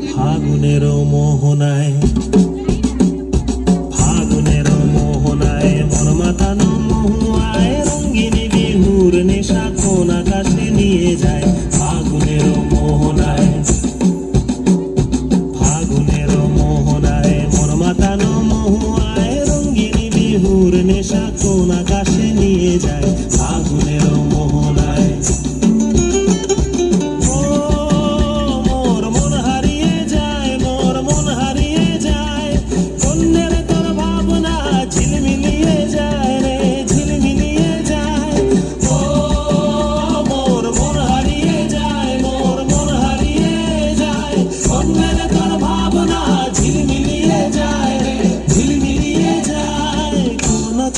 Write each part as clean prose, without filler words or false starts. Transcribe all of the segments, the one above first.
ফাগুনের মোহনায় মন মাতানো মহুয়ায় রঙ্গিনী বিহুর নেশা কোন আকাশে নিয়ে যায়। ফাগুনের মোহনায় মন মাতানো মহুয়ায় রঙ্গিনী বিহুর নেশা কোন আকাশে নিয়ে যায়। ফাগুনের মোহনায়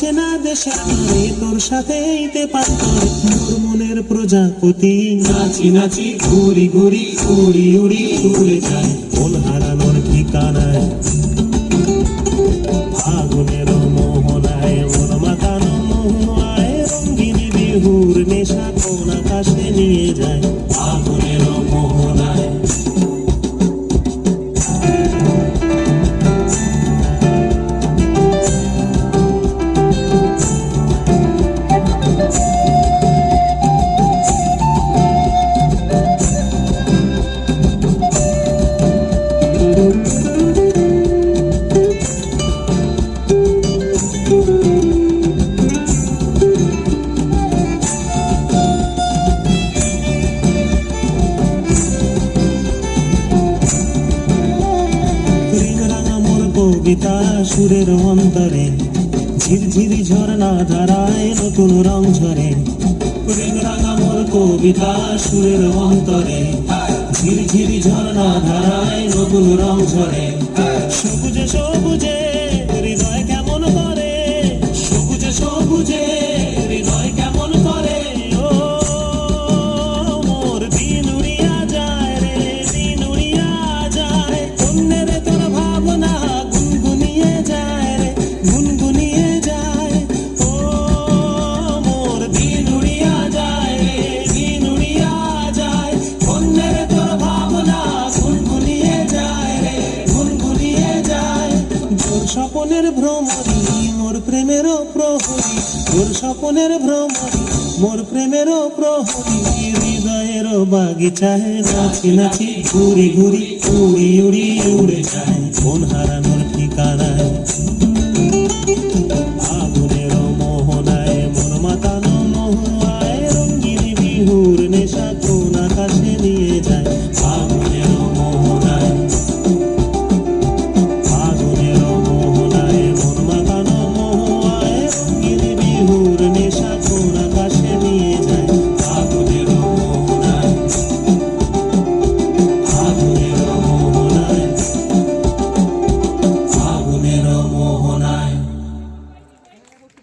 চেনা দেশে তোর সাথে মোর মনের প্রজাপতি নাচি নাচি ঘুরি ঘুরি উড়ি উড়ি উড়ে যায় মন হারানোর ঠিকানায়। ফাগুনের মোহনায় মন মাতানো মহুয়ায় রঙ্গিনী বিহুর নেশা কোন আকাশে নিয়ে যায়। ফাগুনের মোহনায় কবিতা সুরের অন্তরে ঝিরঝিরি ঝর্ণা ধারায় নতুন রং ঝরে। রাঙা মোর কবিতা সুরের অন্তরে ঝিরঝিরি ঝর্ণা ধারায় নতুন রং ঝরে। সবুজে সবুজে হৃদয় কেমন করে, সবুজে সবুজে হৃদয় কেমন করে। ও মোর দিন উড়িয়া যায় রে, দিন উড়িয়া যায়। অন্যের তোর ভাবনা গুনগুনিয়ে যায় রে, গুনগুনিয়ে যায়। ও মোর দিন উড়িয়া যায় রে, দিন উড়িয়া যায়। অন্যের তোর ভাবনা গুনগুনিয়ে যায় রে, গুনগুনিয়ে যায়। তোর স্বপনের ভ্রমরি মোর প্রেমেরও প্রহরী, তোর স্বপনের ভ্রমরি মোর প্রেমেরও প্রহরী। হৃদয়েরও বাগিচায় নাচি নাচি ঘুরি ঘুরি উড়ি উড়ি উড়ে যায় মন হারানোর